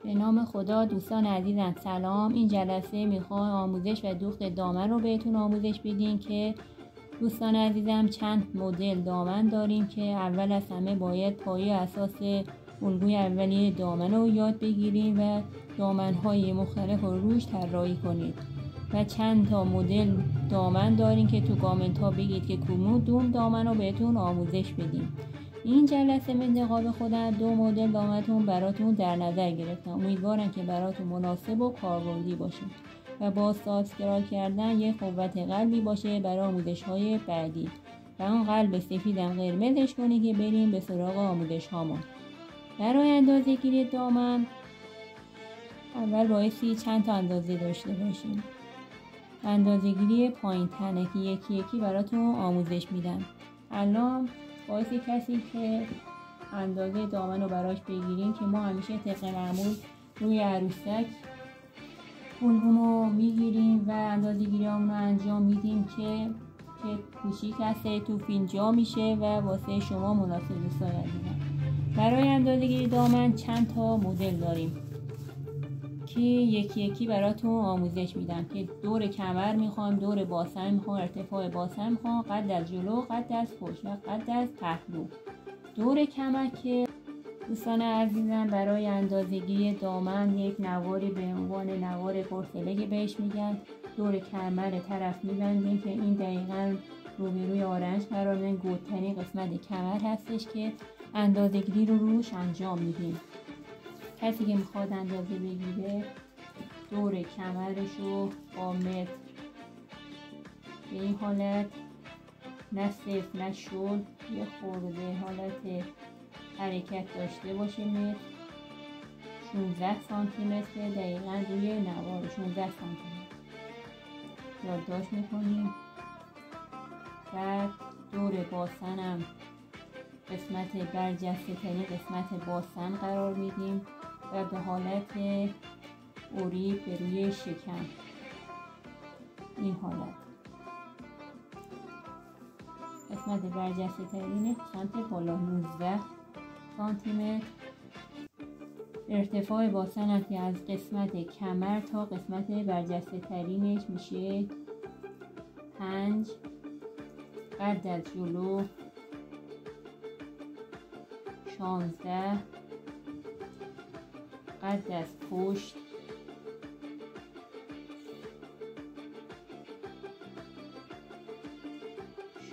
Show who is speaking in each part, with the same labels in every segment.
Speaker 1: به نام خدا. دوستان عزیزم سلام. این جلسه میخوام آموزش و دوخت دامن رو بهتون آموزش بدیم که دوستان عزیزم چند مدل دامن داریم که اول از همه باید پایه اساس الگوی اولیه دامن رو یاد بگیریم و دامن‌های مختلف رو روش طراحی کنید و چند تا مدل دامن داریم که تو کامنت ها بگید که کدوم دامن رو بهتون آموزش بدیم. این جلسه من نقاب خودم 2 مدل دامنتون براتون در نظر گرفتم. امیدوارم که براتون مناسب و کاربردی باشه و با سابسکرایب کردن یه قوت قلبی باشه برای آموزش های بعدی و اون قلب سفیدم قرمزش کنید که بریم به سراغ آموزش هامون. برای اندازه گیری دامن اول بایستی چند تا اندازه داشته باشیم. اندازه گیری پایین تنه که یکی یکی براتون آموزش میدم. الان باعث کسی که اندازه دامن رو براش بگیریم که ما همیشه طبق معمول روی عروسک الگومو میگیریم و اندازه گیری رو انجام میدیم که کوچیک هسته تو فینجا میشه و واسه شما مناسب دوستان عزیزم. برای اندازه گیری دامن چند تا مدل داریم که یکی یکی براتون آموزش میدم که دور کمر میخوام، دور باسن میخوام، ارتفاع باسن میخوام، قد از جلو، قد از پشت و قد از پهلو. دور کمر که دوستان عزیزم برای اندازه‌گیری دامن یک نواری به عنوان نوار پرفله که بهش میگن دور کمر طرف میبندیم که این دقیقاً روبروی آرنج قرار میدن. گودترین قسمت کمر هستش که اندازه‌گیری رو روش انجام میدیم. کسی که میخواد اندازه بگیره دور کمرش رو با متر به این حالت نه صفر نه شل یه خورده حالت حرکت داشته باشه. متر 16 سانتی متر دقیقا روی نوار 16 سانتی متر یادداشت میکنیم. بعد دور باسنم قسمت برجسته ترین قسمت باسن قرار میدیم و به حالت اوری به روی شکم این حالت قسمت برجسته ترین سمت بالا 19 سانتی متر. ارتفاع باسن که از قسمت کمر تا قسمت برجسته ترینش میشه 5. قد از جلو 16. قد از پشت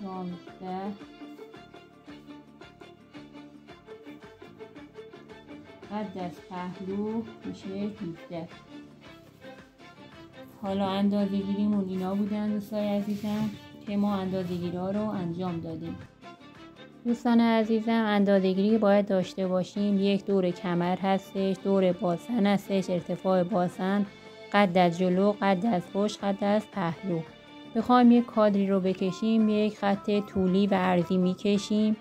Speaker 1: 16. قد از پهلو میشه 17. حالا اندازه گیریمون اینا بودن دوستای عزیزم که ما اندازه گیری ها رو انجام دادیم. دوستان عزیزم اندازه‌گیری باید داشته باشیم. یک دور کمر هستش، دور باسن هستش، ارتفاع باسن، قد از جلو، قد از پشت، قد از پهلو. بخوایم یک کادری رو بکشیم یک خط طولی و عرضی میکشیم.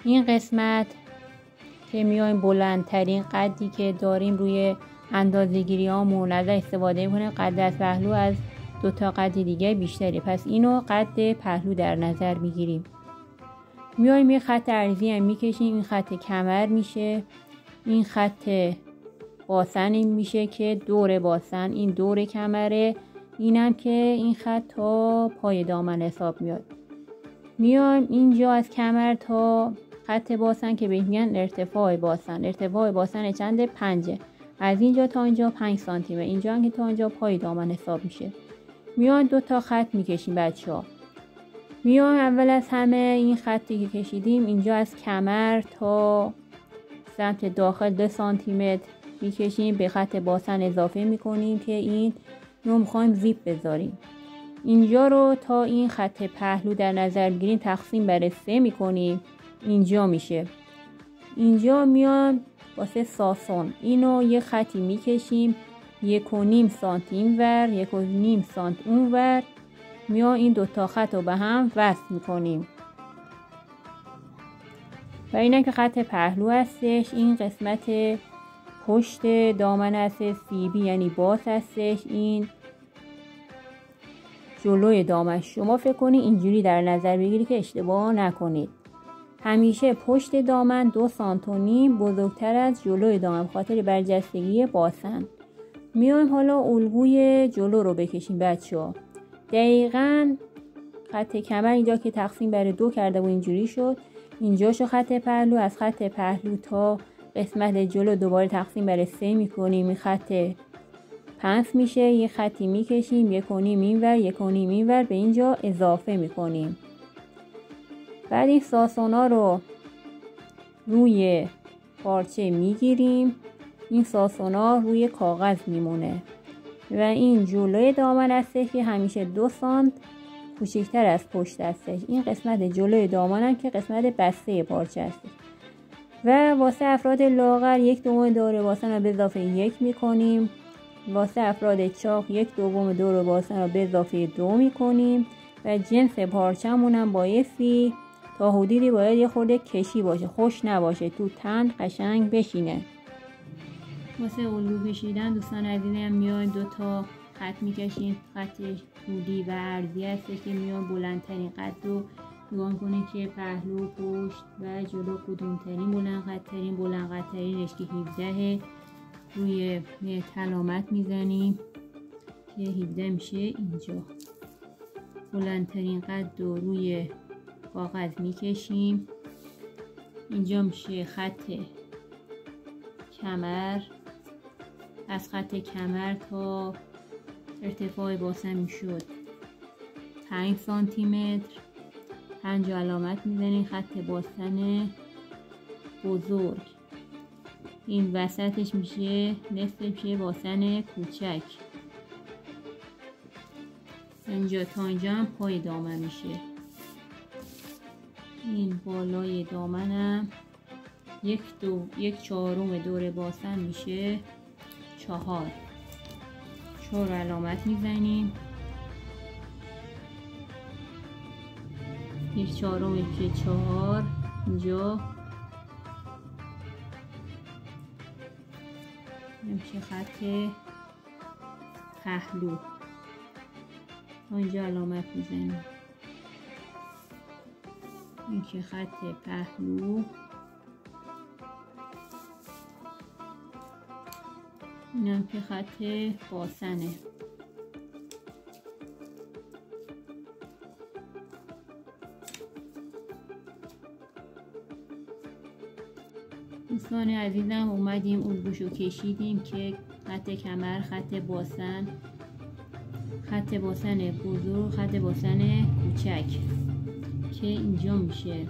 Speaker 1: این قسمت که میایم بلندترین قدی که داریم روی اندازه‌گیری هامون ازش استفاده میکنیم. قد از پهلو از 2 تا قد دیگه بیشتره، پس اینو قد پهلو در نظر میگیریم. میایم یه خط عرضی هم میکشیم. این خط کمر میشه، این خط باسن این میشه که دور باسن، این دور کمره، اینم که این خط تا پای دامن حساب میاد. میایم اینجا از کمر تا خط باسن که بهش میگن ارتفاع باسن. ارتفاع باسن چنده؟ 5. از اینجا تا اینجا 5 سانتی متر. اینجا هم که تا اینجا پای دامن حساب میشه. میایم 2 تا خط میکشیم بچه‌ها. میایم اول از همه این خطی که کشیدیم اینجا از کمر تا سمت داخل 2 سانتی متر میکشیم، به خط باسن اضافه میکنیم که این رو میخوایم زیپ بذاریم. اینجا رو تا این خط پهلو در نظر بگیریم تقسیم بر 3 میکنیم. اینجا میشه. اینجا میایم واسه ساسون اینو یه خطی میکشیم 1.5 سانتی اینور 1.5 سانتی اونور. میایم این 2 تا خط رو به هم وصل میکنیم و اینه که خط پهلو هستش. این قسمت پشت دامن هستش، CB یعنی باز هستش. این جلوی دامن. شما فکر کنید اینجوری در نظر بگیرید که اشتباه نکنید. همیشه پشت دامن 2 سانت و نیم بزرگتر از جلوی دامن خاطر برجستگی باسن. میایم حالا الگوی جلو رو بکشیم بچه‌ها. دقیقاً خط کمر اینجا که تقسیم بر 2 کرده و اینجوری شد، اینجاشو خط پهلو، از خط پهلو تا قسمت جلو دوباره تقسیم بر 3 میکنیم، این خط پنس میشه، یه خطی میکشیم 1.5 اینور 1.5 اینور به اینجا اضافه میکنیم. بعد این ساسونا رو روی پارچه میگیریم، این ساسونا روی کاغذ میمونه و این جلوی دامن هستش که همیشه 2 سانت کوچکتر از پشت هستش. این قسمت جلوی دامن هم که قسمت بسته پارچه هستش و واسه افراد لاغر 1/2 دور باسن رو به اضافه 1 میکنیم. واسه افراد چاق 1/2 دور باسن رو به اضافه 2 میکنیم و جنس پارچمون هم بایستی تا حدودی باید یه خورده کشی باشه، خوش نباشه، تو تن قشنگ بشینه. واسه الگو کشیدن دوستان عزیزم میایم 2 تا خط میکشیم، خط طولی و عرضی هستش که میایم بلندترین قد رو نگاه کنید که پهلو، پشت و جلو کدومترین بلند قدترینش که 17 روی علامت میزنیم که 17 میشه. اینجا بلندترین قد رو روی کاغذ میکشیم، اینجا میشه خط کمر، از خط کمر تا ارتفاع باسن میشد 5 سانتی متر. 5 علامت میزنیم، خط باسن بزرگ، این وسطش میشه نصف میشه باسن کوچک. اینجا تا اینجا هم پای دامن میشه. این بالای دامنم 1/4 دور باسن میشه 4 علامت میزنیم، 1/4 میشه 4. اینجا میشه خط پهلو، تا اینجا علامت میزنیم، این که خط پهلو، اینم که خط باسنه. دوستان عزیزم اومدیم الگوشو کشیدیم که خط کمر، خط باسن بزرگ، خط باسن کوچک که اینجا میشه.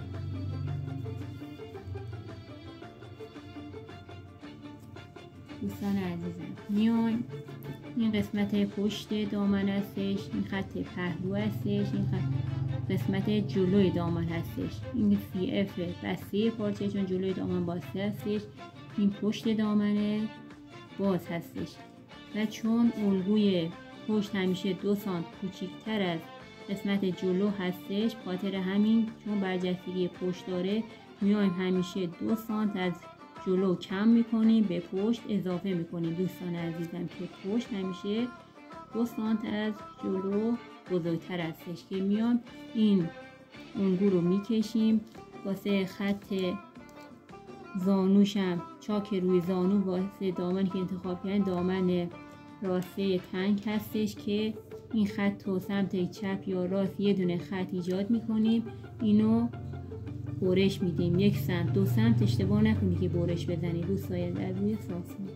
Speaker 1: دوستان عزیزم میایم این قسمت پشت دامن هستش، این خط پهلو هستش، این قسمت جلوی دامن هستش، این CF بسته پارچه چون جلوی دامن بسته هستش، این پشت دامن باز هستش و چون الگوی پشت همیشه 2 سانت کوچیکتر از قسمت جلو هستش، خاطر همین چون برجستگی پشت داره میایم همیشه 2 سانت از جلو کم میکنیم به پشت اضافه میکنیم. دوستان عزیزم که پشت همیشه 2 سانت از جلو بزرگتر هستش که میام این الگو رو میکشیم. واسه خط زانوشم چاک روی زانو واسه دامنی که انتخاب کردن دامن راسته تنگ هستش که این خط رو سمت چپ یا راست یه دونه خط ایجاد میکنیم، اینو برش میدیم 1 سمت 2 سمت، اشتباه نکنید که برش بزنید دوستان در روی ساسون.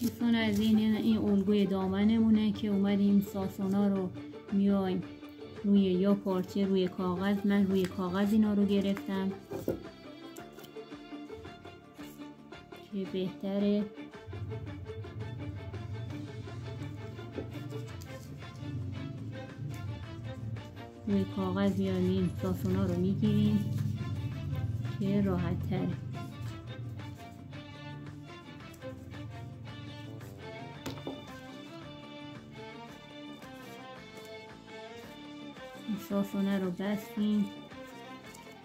Speaker 1: دوستان از این الگوی دامنمونه که اومدیم ساسونا رو میایم روی یا پارچه روی کاغذ، من روی کاغذ اینا رو گرفتم که بهتره. روی کاغذ میانیم ساسونا رو میگیریم که راحت تره. ساسونه رو بستیم،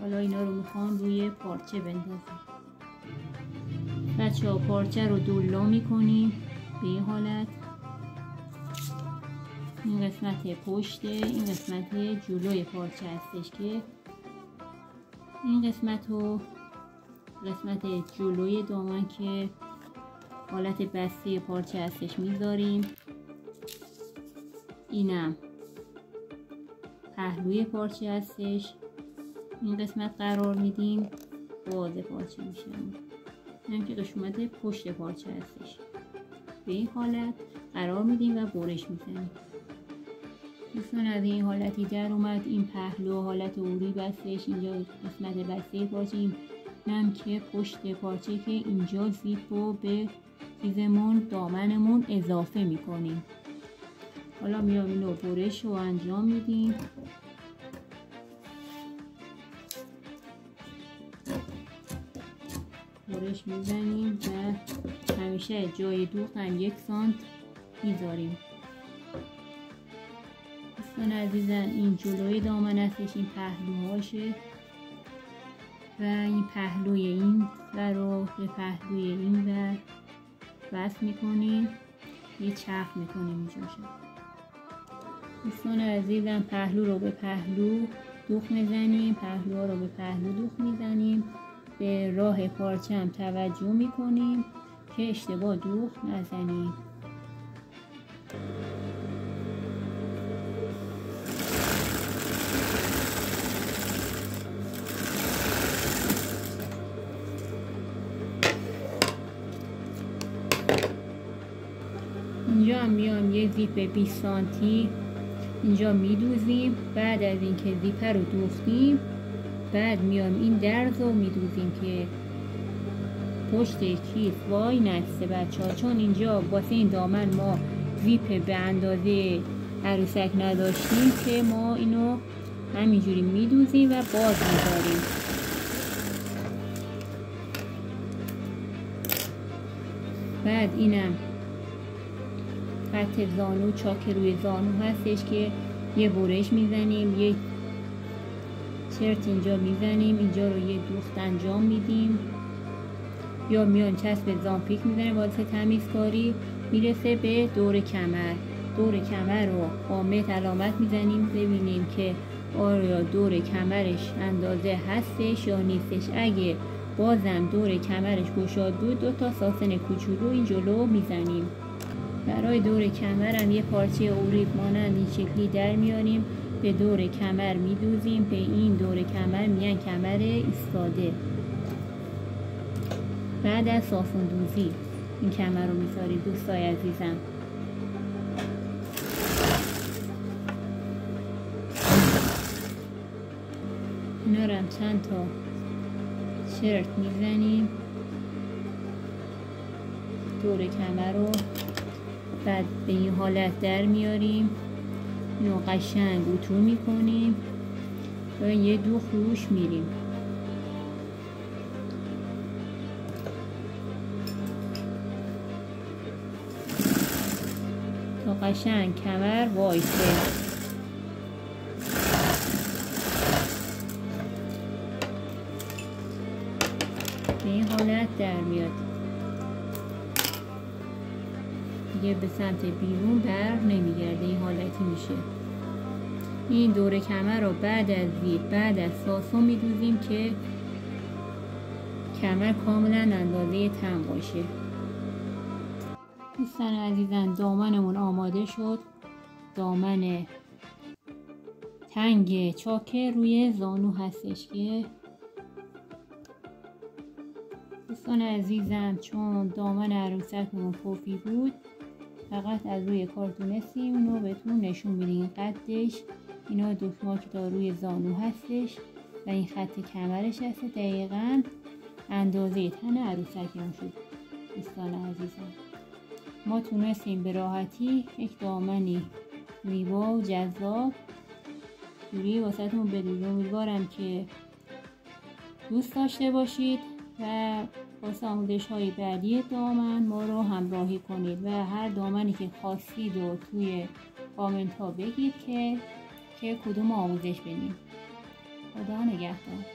Speaker 1: حالا اینا رو میخوام روی پارچه بندازیم. بچه ها پارچه رو دولا میکنیم به این حالت، این قسمت پشت، این قسمت جلوی پارچه هستش که این قسمت جلوی دامن که حالت بسته پارچه هستش میذاریم. اینم پهلوی پارچه هستش، این قسمت قرار میدیم، باز پارچه میشه. این که قسمت پشت پارچه هستش، به این حالت قرار میدیم و برش میزنیم. دوستان از این حالتی در اومد، این پهلو حالت عروی بستش، اینجا قسمت بسته پارچه، اینم که پشت پارچه که اینجا زیپ رو به چیزمون دامنمون اضافه میکنیم. حالا میام اینو برش رو انجام میدیم. برش میزنیم و همیشه جای دوخت هم 1 سانت میذاریم. دوستان عزیزم این جلوی دامن هستش، این پهلوهاشه و این پهلوی این ور رو به پهلوی این ور وصل میکنیم، یه چرخ میکنیم اینجاشه. دوستان عزیزم پهلو رو به پهلو دوخت میزنیم، پهلوها رو به پهلو دوخت میزنیم، به راه پارچه هم توجه میکنیم که اشتباه دوخت نزنیم. اینجا هم میام یه زیپ 20 سانتی اینجا میدوزیم. بعد از اینکه زیپ رو دوختیم بعد میام این درز رو میدوزیم که پشت کیف وای نسته بچه ها، چون اینجا واسه این دامن ما زیپ به اندازه عروسک نداشتیم که ما اینو همینجوری میدوزیم و باز میذاریم. بعد اینم خط زانو، چاک روی زانو هستش که یه برش میزنیم، یه چرت اینجا میزنیم، اینجا رو یه دوخت انجام میدیم، یا میان چسب زامپیک میزنیم واسه تمیزکاری. میرسه به دور کمر، دور کمر رو با مت علامت میزنیم ببینیم که آیا دور کمرش اندازه هستش یا نیستش. اگه بازم دور کمرش گشاد بود 2 تا ساسن کوچولو این جلو میزنیم. برای دور کمر هم یه پارچه اوریب مانند این شکلی در میاریم، به دور کمر میدوزیم، به این دور کمر میان کمر ایستاده. بعد از ساسون دوزی این کمر رو میذاریم دوستای عزیزم. اینا رو هم چند تا چرت میزنیم دور کمر رو، بعد به این حالت در میاریم، اینو قشنگ اتو میکنیم و یه دوخت روش میریم. تا قشنگ کمر وایسه. به این حالت در میاد، دیگه به سمت بیرون بر نمیگرده، این حالتی میشه. این دور کمر رو بعد از زیپ بعد از ساسو میدوزیم که کمر کاملا اندازه تن باشه. دوستان عزیزم دامنمون آماده شد، دامن تنگ چاک روی زانو هستش که دوستان عزیزم چون دامن عروسکمون پفی بود فقط از روی کارتونستیم اینو بهتون نشون میدیم. قدش اینا دکمه که روی زانو هستش و این خط کمرش هست، دقیقاً اندازه تن عروسکمون شد. دوستان عزیزم ما تونستیم به راحتی یک دامنی زیبا و جذاب جوری واسهتون بدونم. امیدوارم که دوست داشته باشید و واسه آموزش های بعدی دامن ما رو همراهی کنید و هر دامنی که خواستید و توی کامنت ها بگید که کدوم آموزش بدیم. خدا نگهدار.